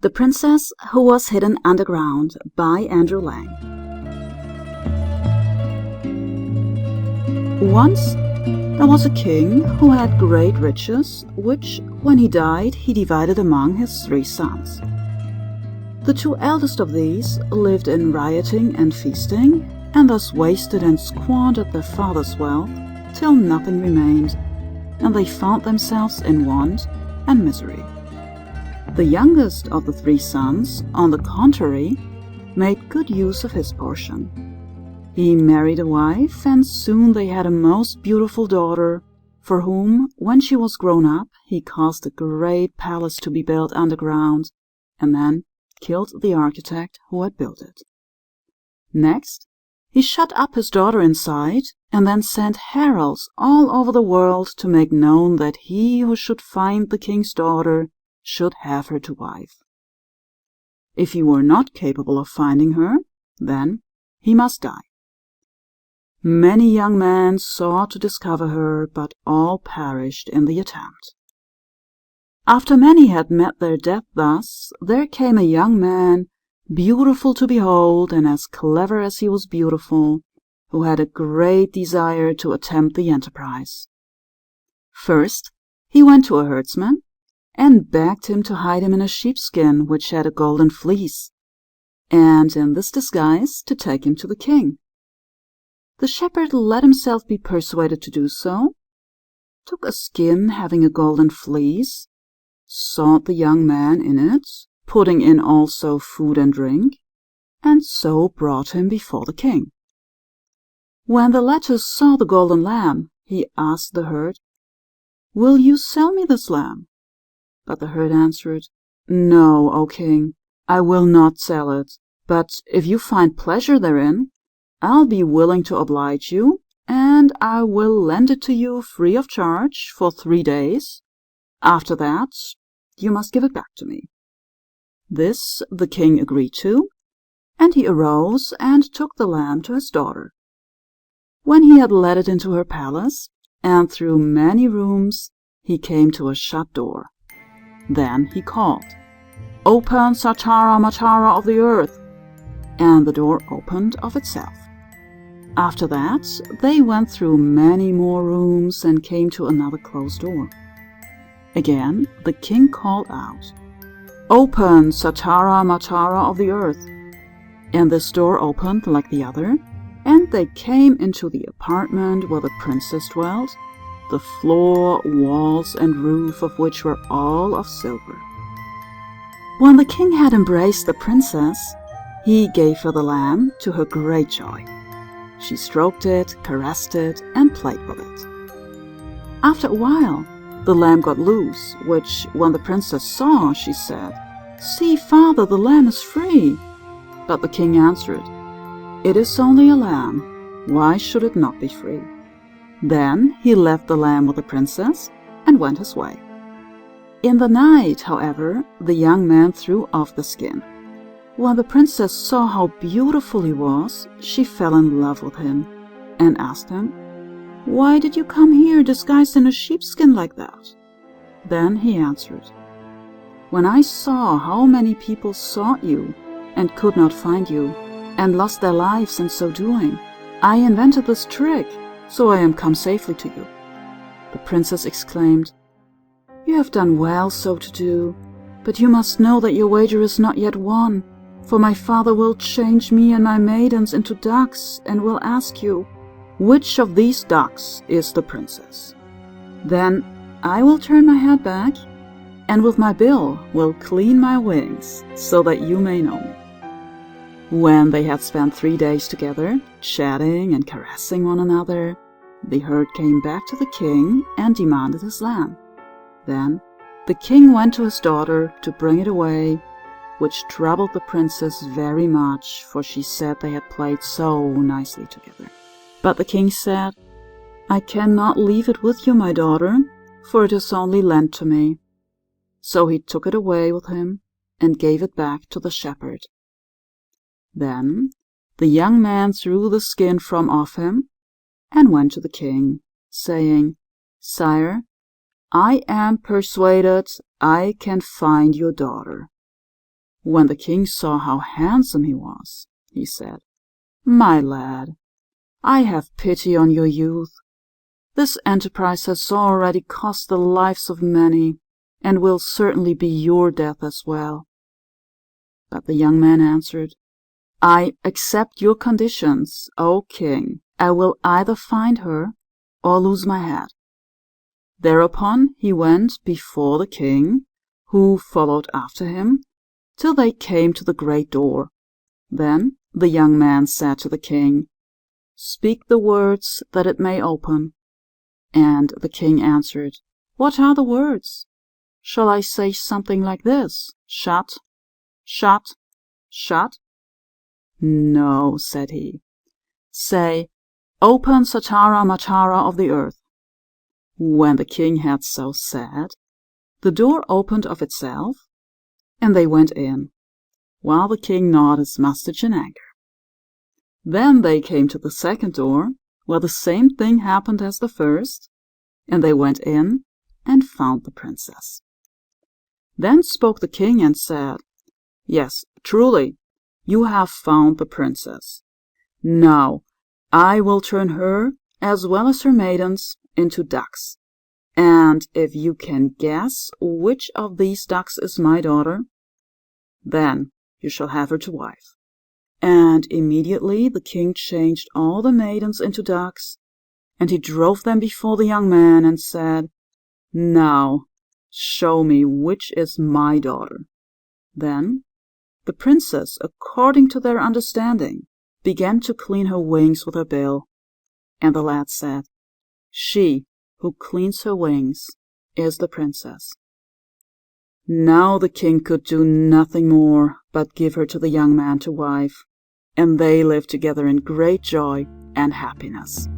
The Princess Who Was Hidden Underground by Andrew Lang. Once there was a king who had great riches, which, when he died, he divided among his 3 sons. The 2 eldest of these lived in rioting and feasting, and thus wasted and squandered their father's wealth till nothing remained, and they found themselves in want and misery. The youngest of the 3 sons, on the contrary, made good use of his portion. He married a wife, and soon they had a most beautiful daughter, for whom, when she was grown up, he caused a great palace to be built underground, and then killed the architect who had built it. Next, he shut up his daughter inside, and then sent heralds all over the world to make known that he who should find the king's daughter should have her to wife. If he were not capable of finding her, then he must die. Many young men sought to discover her, but all perished in the attempt. After many had met their death thus, there came a young man, beautiful to behold and as clever as he was beautiful, who had a great desire to attempt the enterprise. First, he went to a herdsman and begged him to hide him in a sheepskin which had a golden fleece, and in this disguise to take him to the king. The shepherd let himself be persuaded to do so, took a skin having a golden fleece, sought the young man in it, putting in also food and drink, and so brought him before the king. When the latter saw the golden lamb, he asked the herd, "Will you sell me this lamb?" But the herd answered, "No, O king, I will not sell it, but if you find pleasure therein, I'll be willing to oblige you, and I will lend it to you free of charge for 3 days. After that, you must give it back to me." This the king agreed to, and he arose and took the lamb to his daughter. When he had led it into her palace, and through many rooms, he came to a shut door. Then he called, "Open, Satara Matara of the earth," and the door opened of itself. After that, they went through many more rooms and came to another closed door. Again, the king called out, "Open, Satara Matara of the earth," and this door opened like the other, and they came into the apartment where the princess dwelt, the floor, walls, and roof of which were all of silver. When the king had embraced the princess, he gave her the lamb to her great joy. She stroked it, caressed it, and played with it. After a while, the lamb got loose, which, when the princess saw, she said, "See, father, the lamb is free." But the king answered, "It is only a lamb. Why should it not be free?" Then he left the lamb with the princess and went his way. In the night, however, the young man threw off the skin. When the princess saw how beautiful he was, she fell in love with him and asked him, "Why did you come here disguised in a sheepskin like that?" Then he answered, "When I saw how many people sought you and could not find you, and lost their lives in so doing, I invented this trick, so I am come safely to you." The princess exclaimed, "You have done well so to do, but you must know that your wager is not yet won, for my father will change me and my maidens into ducks, and will ask you, 'Which of these ducks is the princess?' Then I will turn my head back, and with my bill will clean my wings, so that you may know me." When they had spent 3 days together, chatting and caressing one another, the herd came back to the king and demanded his lamb. Then the king went to his daughter to bring it away, which troubled the princess very much, for she said they had played so nicely together. But the king said, "I cannot leave it with you, my daughter, for it is only lent to me." So he took it away with him and gave it back to the shepherd. Then the young man threw the skin from off him and went to the king, saying, "Sire, I am persuaded I can find your daughter." When the king saw how handsome he was, he said, "My lad, I have pity on your youth. This enterprise has already cost the lives of many, and will certainly be your death as well." But the young man answered, "I accept your conditions, O king. I will either find her or lose my head." Thereupon he went before the king, who followed after him, till they came to the great door. Then the young man said to the king, "Speak the words that it may open." And the king answered, "What are the words? Shall I say something like this, 'Shut, shut, shut'?" "No," said he. "Say, 'Open, Satara Matara of the earth.'" When the king had so said, the door opened of itself, and they went in, while the king gnawed his moustache in anger. Then they came to the second door, where the same thing happened as the first, and they went in and found the princess. Then spoke the king and said, "Yes, truly, you have found the princess. Now I will turn her, as well as her maidens, into ducks. And if you can guess which of these ducks is my daughter, then you shall have her to wife." And immediately the king changed all the maidens into ducks, and he drove them before the young man, and said, "Now show me which is my daughter." Then the princess, according to their understanding, began to clean her wings with her bill, and the lad said, "She who cleans her wings is the princess." Now the king could do nothing more but give her to the young man to wife, and they lived together in great joy and happiness.